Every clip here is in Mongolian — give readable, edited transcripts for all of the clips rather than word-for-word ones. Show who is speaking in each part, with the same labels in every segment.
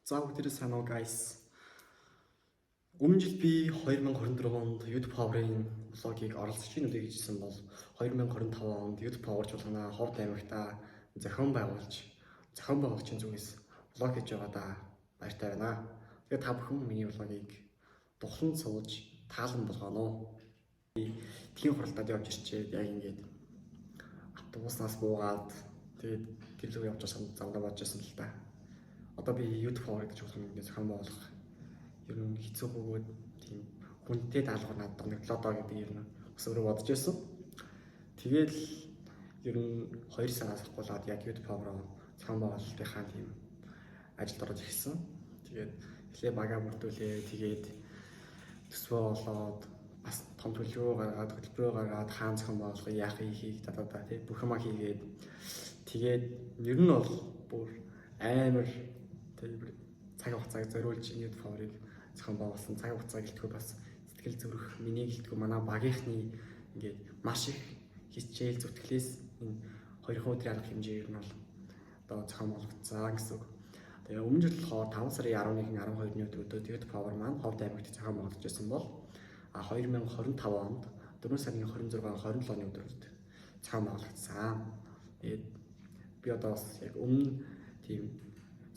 Speaker 1: За бүгдээрээ сайн уу guys. Өмнө жил би 2024 онд YouTube Power-ын влогийг оролцож гинүдэ гэжсэн бол 2025 онд YouTube Power чуулгана Ховд аймагта зохион байгуулагчийн зүгээс влог хийж байгаа да. Баяртай байна. Тэгээд та бүхэн миний влогийг тухлан сууж таалан болгоно уу? Тхийн хуралдаад явж ирчээд яг ингээд автобуснаас буугаад тэгээд гэрлүү явж байгаа замдаа бодож байсан л та. Одоо би YouTube Power гэж чуулганы зохион байгуулах ер нь хэцүү бөгөөд тийм хүнтэй даалгавар надад доногдлоо доо гэдэг ер нь бас өөрөө бодож байсан. Тэгээд ер нь 2 сараас ахгуулаад яг YouTube Power зохион байгуулалтынхаа тийм ажилд орж ирсэн. Тэгээд эхлээ багаа бүрдүүлээ. Тэгээд төсвөө олоод бас том төлөвөө гаргаад хөтөлбөрөө гаргаад хаан зохион байгуулах яах хийх дадаа тий бүх юмаа хийгээд тэгээд ер нь бол бүр амар тэгээд цаг хугацааг зориулж YouTube Power-ыг зохион байгуулсан. Цаг хугацаа гэлтгүй бас сэтгэл зүрэх миний гэлтгүй манай багийнхны ингээд маш их хичээл зүтгэлээс энэ 2 өдрийн арга хэмжээ ер нь бол одоо зохион болгоцсон гэсэн үг. Тэгээ өмнө жил болохоор 5 сарын 11-ний 12-ны өдрөд YouTube Power маань Ховд аймагт зохион байгуулж байсан бол 2025 онд 4 сарын 26-27-ны өдрөд зохион байгуулагдсан. Тэгээд би одоо бас яг өмнө тийм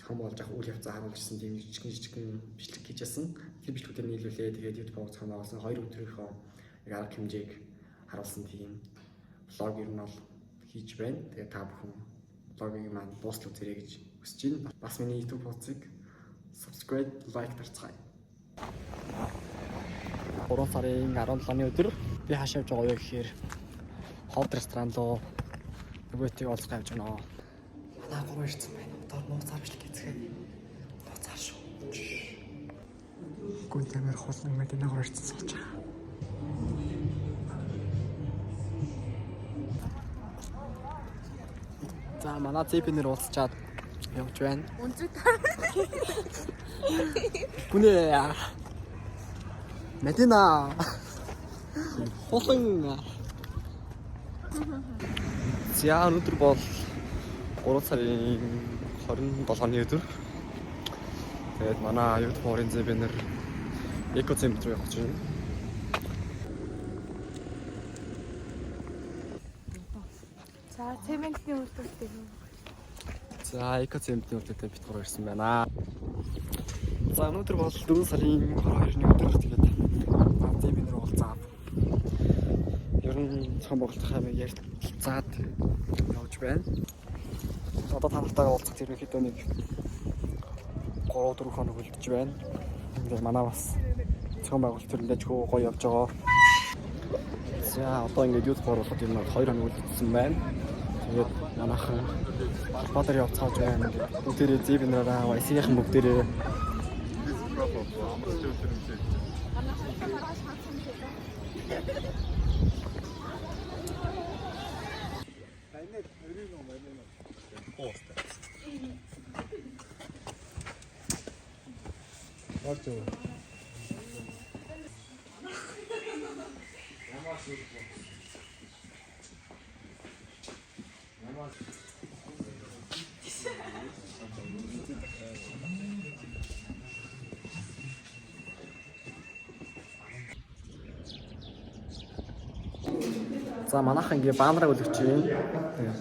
Speaker 1: зохион байгуулж авах үйл явцаа харуулсан тийм жижигхэн бичлэг хийжсэн. Тэр бичлэгүүдээр нийлүүлээ. Тэгээд YouTube Power зохион байгуулсан 2 өдрийнхөө яг арга хэмжээг харуулсан тийм влог ер нь бол хийж байна. Тэгээд та бүхэн влогийг маань дуустал үзээрэй гэж хүсэж байна. Бас миний YouTube хуудсыг subscribe, like дарцгаая. 3 сарын 17-ны өдөр би хаашаа явж байгаа вэ гэхээр Ховд ресторан руу нөгөөтийг олзох явж байна. Манай гурван ирсэн байна. Одоо нууцаар бичлэг хийцгээ. Нууцаар шүү. Гүн тамир хулан мэдээ нагар ирсэн сууж байгаа. За манай зэпинэр уулзчаад явж байна.
Speaker 2: Үнзүү таа.
Speaker 1: Гүнээ. Мэдина. Хулан. За өнөөдөр бол 3 сарын 27-ны өдөр. Тэгээд манай YouTube Power-ын зэбэнэр экоцентр руу явж байна.
Speaker 2: За цементний үйлдвэртэй юм.
Speaker 1: За экоцентрийн үйлдвэртэй бит гурав ирсэн байна. За өнөөдөр бол 4 сарын 22-ны өдөр. Тэгээд зэбэнэр уулзаад ер нь зохион байгуулалтын хэмжээ ярилцаад явж байна. Одоо та нартайгаа уулзах ерөнхийдөө нэг 3-4 хоног үлдэж байна. Тэгээд манай бас зохион байгуулалт төрөндөө гоё явж байгаа. За одоо ингээд YouTube Power болоход ер нь 2 хоног үлдсэн байна. Тэгээд манайхан Батар явцгааж байна. Бүгдээрээ зэбнэраа YC-ийн бүгдээрээ за манайхан ингээ баанараа үлгэж байна.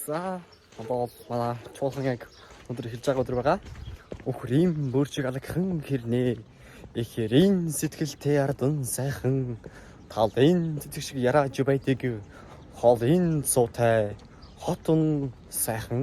Speaker 1: За одоо манай чуулган яг өндөр хэлж байгаа өдөр байгаа. Өхрийн бөрчиг алагхан хэрнээ эхэрийн сэтгэлтэй ардан сайхан талын цэцэг шиг ярааж байдаг хоолын цуутай хотон сайхан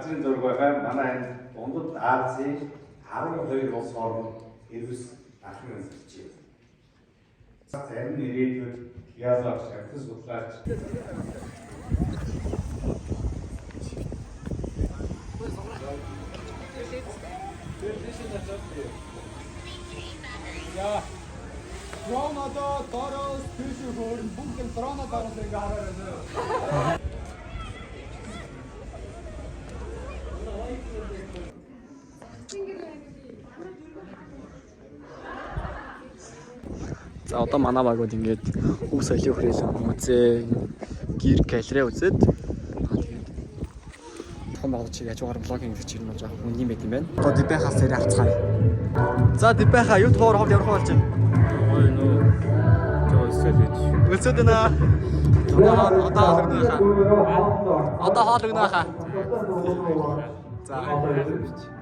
Speaker 3: газрын зураг байгаа манай энэ дундад Азийн 12 улс орнд эрдэс ахын үзэлж байна. Зарим нь ирээдүйд яалаач хавтас судлаач.
Speaker 4: Ja. Drone одоо дороос тийш хөөрн бүгд дрона дороос ингээ хараарай.
Speaker 1: За одоо манай багууд ингээд өв соёлын хүрээлэн музей, гэр галерей үзээд тэгээд том багууд чиг хажуугаар блогинг гэж ирнэ болж байгаа хүн юм байт юм байна. Одоо дибэхаас ирээ авцгаая. За дибэха юу тоор хол явах болж байна.
Speaker 5: Ой нөө. Жоо өсөлөж.
Speaker 1: Өсөд нэ. Одоо хоол өгнө хаа.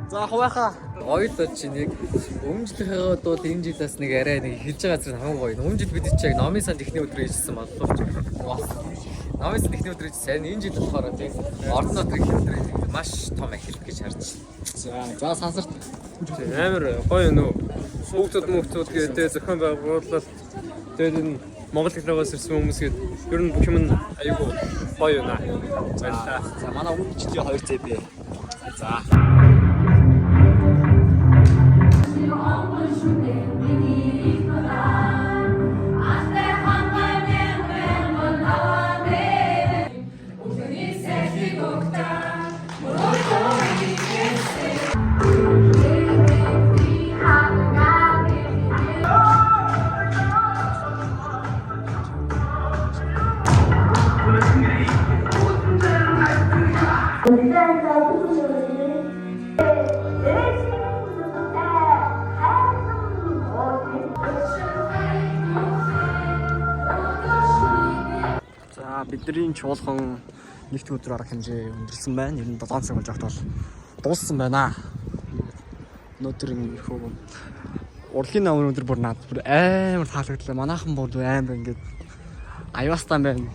Speaker 1: За хувааха.
Speaker 5: Ойлоо чи нэг өмжлөхөө дууд энэ жилээс нэг арай нэг хэлж байгаа зэрэг хамаагүй гоё. Өмнө жил бид чи яг номын санд ихний өдрөө хийжсэн болов. Номын санд ихний өдрөө сайн энэ жил болохоор тийм ордон өдрийн ихний өдрөө маш том ахилт гэж харж байна.
Speaker 1: За сансарт
Speaker 5: Амар гоё нөө. Хүүхдүүд гэдэг зохион байгуулалт тэгээд энэ Монгол хэлнээс ирсэн хүмүүс гээд ер нь бүх юм нь айгүй гоё юуна. Баярлалаа.
Speaker 1: За манай өмнө жилийн 2 зэв бий. За бидний чуулган нэгт өдөр арга хэмжээ өндөрлсөн байна. Ер нь 7 цаг болж огт бол дууссан байна. Өнөөдөр ирхүү урлагийн намын өндөр бүр надад бүр амар таалагдлаа. Манайхан бүр амар ингээд аюустан байна.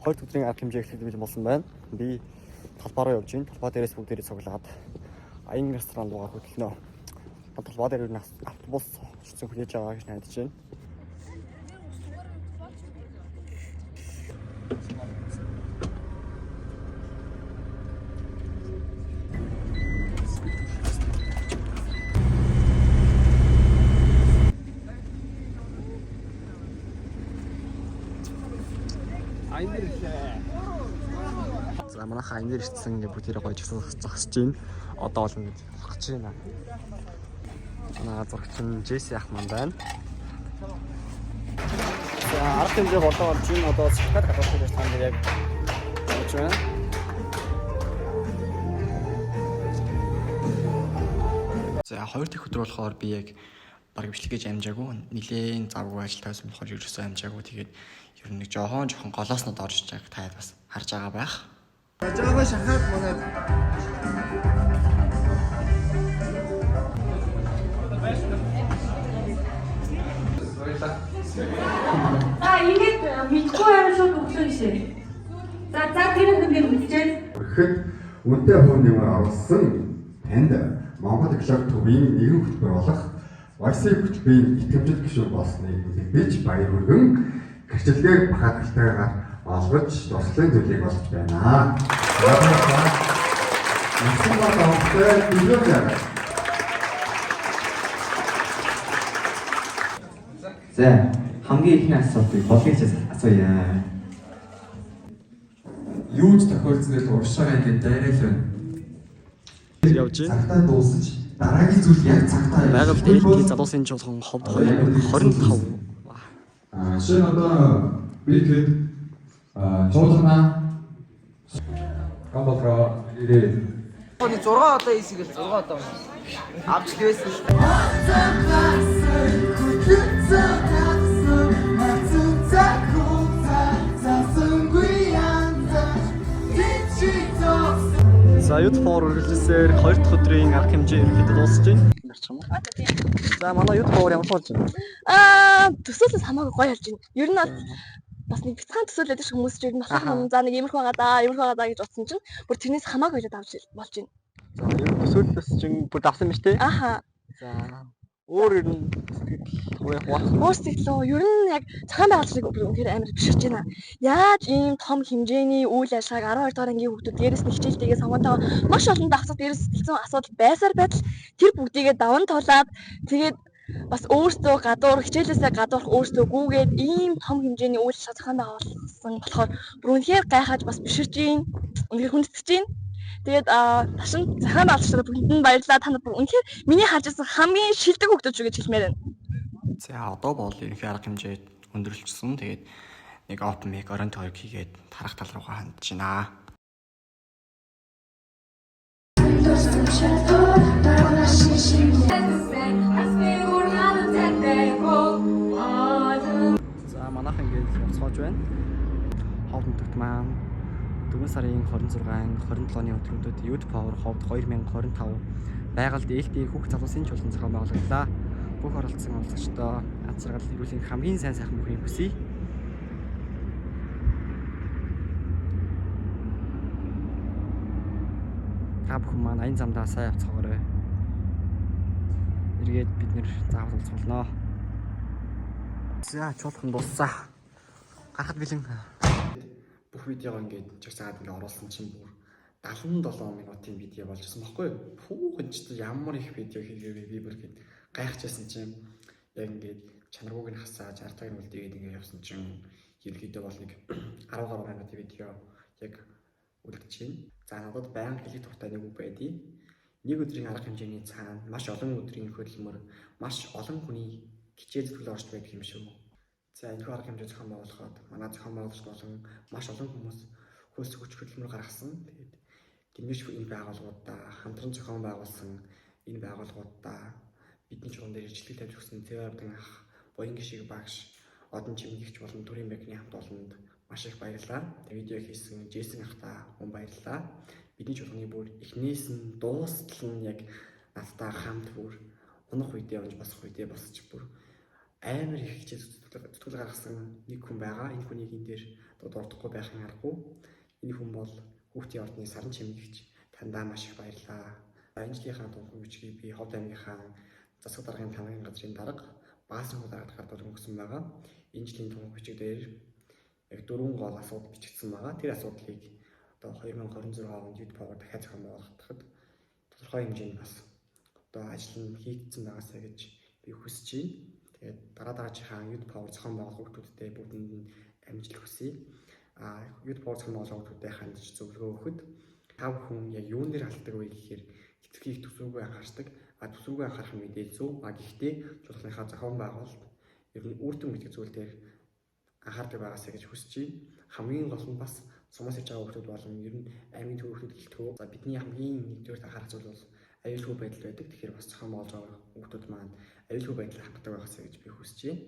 Speaker 1: Хоёр өдрийн арга хэмжээ эхлэх гэж болсон байна. Би талбай руу явж байна. Талбай дээрээс бүгдээрээ цуглаад аян ресторан руугаа хөдлөнө. Талбай дээр нэг автобус шүтсэн хүлээж байгаа гэж найдаж байна. За манайх аян ирсэн ингээ бүгдээрээ гоё зогсож байна. Одоо бол ингэ зогсож байна. Манай зурагч нь Джесси ах маань байна. За арга хэмжээ болоо болж байна. Одоо сэтгүүл гадаад гэж тань яг болж байна. За хоёр дахь өдөр болохоор би яг баг бичлэг гэж амжаагүй. Нилийн завгүй ажил тавьсан болохоор ерөөсөө амжаагүй. Тэгээд ер нь нэг жоохон голооснод орж иж байгааг та бас харж байгаа байх. Жаава шахаад манайд
Speaker 6: ингээд мэдгүй байрал шууд өглөө шээ. За тэр ингээд мэдчихээн.
Speaker 7: Тэгэхэд үнэтэй хүн нэмэр оруулсан танд Монгол эколог төвийн нэгэн хөтөлбөр болох Вайсыг хөтөлбөрийн итгэмжит гишүүн болсныг бич баяр хүргэн гэрчлэгээр бахадталтайгаар олгож туслахын зүйлийг болж байна.
Speaker 8: За хамгийн ихний асуултыг болгож асууя. Юу ч тохиолдсон гэж урагш байгаа ингээд дайрал байна.
Speaker 1: явж байна.
Speaker 8: Цагтаа дуусаж дараагийн зүйл яг цагтаа
Speaker 1: Байгаль дэлхийн залуусын чуулган ховд 25.
Speaker 8: Шинэ одоо би тэгэд чуулгана гамбалроо ирээ.
Speaker 9: Оны 6 одоо ийсгээл 6 одоо авч гээсэн шүү.
Speaker 1: За YouTube үргэлжлүүлсээр 2 дахь өдрийн арга хэмжээ ерөнхийдөө дуусж байна. За манай YouTube ямар болж байна?
Speaker 2: Төсөөлөл хамаагүй гоё болж байна. Ер нь бас нэг бяцхан төсөөлөд ш хүмүүс ч юм болох юм. За нэг иймэрхүү байгаа даа гэж утсан чинь бүр тэрнээс хамаагүй болоод авч болж байна.
Speaker 1: За ер нь төсөөллөөс чинь бүр давсан биз дээ.
Speaker 2: Аха.
Speaker 1: За өөр ер нь сэтгэл хуваалцсан.
Speaker 2: Өөр сэтгэлөө ер нь яг цагаан байгууллагыг үнэхээр амар биширч байна. Яаж ийм том хэмжээний үйл ажиллагааг 12 дугаар ангийн хүүхдүүд дээрээс нь хичээлтэйгээ сонгоотойгоо маш олон давхцад дээрээс сэтгэлзэн асуудал байсаар байтал тэр бүгдийгээ даван туулаад тэгээд бас өөрсдөө гадуур хичээлээсээ гадуурх өөрсдөө гүүгээд ийм том хэмжээний үйл ажиллагаа зохион байгуулсан болохоор бүр үнэхээр гайхаж бас биширж байна. Үнэхээр хүндэтгэж байна. Тэгээд ташин зохион байгуулагчдад бүгдэнд баярлалаа. Та нар бүр үнэхээр миний харж байсан хамгийн шилдэг хүүхдүүд шүү гэж хэлмээр байна.
Speaker 1: За одоо бол ерөнхий арга хэмжээ өндөрлөжсөн. Тэгээд нэг open mic оронт хоёрыг хийгээд тарах тал руугаа хандж байна. За манайх ингээд явцгааж байна. Ховд нутагт маань 4 сарын 26, 27-ны өдрүүдэд Youth Power ховд 2025 байгальд ээлтийн хүүхд залуусын чуулган зохион байгуулагдаа. Бүх оролцсон олзогчдоо аз жаргал эрүүлийн хамгийн сайн сайхан бүхнийг хүсье. Та бүхэн маань аян замдаа сайн явцгаарай. Эргээд бид нэр заавал уулзуулнаа. За чуулган дууссан. Гарахад бэлэн. Бүх видеого ингээд чагсаад ингээд оруулсан чинь бүр 77 минутын видео болж ирсэн баггүй. Хүүхэн ч ямар их видео хийгээвэ би бүр гээд гайхажсэн чинь яг ингээд чанаргууг нь хасаад 60 тагны үлдээгээд ингээд явсан чинь ерөөдөө бол нэг 10 гаруй минутын видео яг үлдэж байна. За надад баян хэлэх туртай нэг үг байдیں۔ Нэг өдрийн арга хэмжээний цаана маш олон өдрийн хөдөлмөр, маш олон хүний хичээл зүтгэл орж байдаг юм шүү. За энэ арга хэмжээ зохион байгуулахад манай зохион байгуулагч болон маш олон хүмүүс хөлс хүч хөдөлмөр гаргасан. Тэгээд гимнэж энэ байгууллагуудаа хамтран зохион байгуулсан энэ байгууллагуудаа бидний чуулган дээр ижлэг тавьж өгсөн Цэвэрдэн ах, Буян гişиг багш, Одон чимгэгч болон Төрийн банкны хамт олонд маш их баярлалаа. Видео хийсэн Жэсэн ахта хүн баярлалаа. Бидний чуулганы бүр эхнээс нь дуустал нь яг надтай хамт бүр унах үедээ унж босох үедээ босч бүр амар их хичээл зүтгэл гаргасан нэг хүн байгаа. Энэ хүнийг энэ дээр дурдахгүй байхын аргагүй. Энэ хүн бол хүүхдийн ордны саран чимгэгч. Тандаа маш их баярлалаа. Анжлийнхаа тунхагчгийг би Ховд аймгийнхаа засаг даргын тамгын газрын дарга Баасан хударгад гардад өнгөсөн байгаа. Энэ жилийн тунхагчид дээр яг 4 гол асуудал бичигдсэн байгаа. Тэр асуудлыг одоо 2026 онд Youth Power дахиад зохион байгуулахад тодорхой хэмжээнд бас одоо ажил нь хийгдсэн байгаасаа гэж би хүсэж байна. Тэгээд дараагийн Youth Power зохион байгуулах хүмүүстээ бүгдэнд нь амжилт хүсье. Youth Power зохион байгуулах хүмүүстээ хандж зөвлөгөө өгөхөд та бүхэн яг юун дээр алддаг вэ гэхээр эцгийг төсвөргүй анхаардаг. Төсвөргүй анхаарах нь мэдээ зөв. Гэхдээ чуулганыхаа зохион байгуулалт ер нь үрдэн мэддэг зүйл дээр анхаардаг байгаасаа гэж хүсэж байна. Хамгийн гол нь бас сумаас иж байгаа хүмүүс болон ер нь аймгийн төв хүмүүс гэлтгөө. Бидний хамгийн нэгдүгээр анхаарах зүйл бол аюулгүй байдал байдаг. Тэгэхээр бас зохион байгуулж байгаа хүмүүс маань аюулгүй байдлыг хангалттай байгаасаа гэж би хүсэж байна.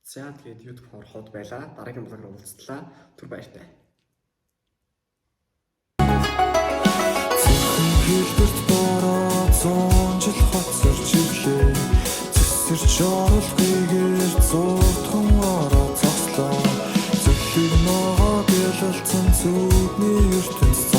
Speaker 1: За тэгээд Youth Power хот байлаа. Дараагийн блогоор уулзлаа. Түр баяртай.
Speaker 10: Хэлбэрт бороо 100 жил хоцорч ирлээ. Цэсэрч оруулахгүйгээр зурдхан ороо зогслоо. Зөвхөн ногоо гэлэлцэн зүудний ертөнц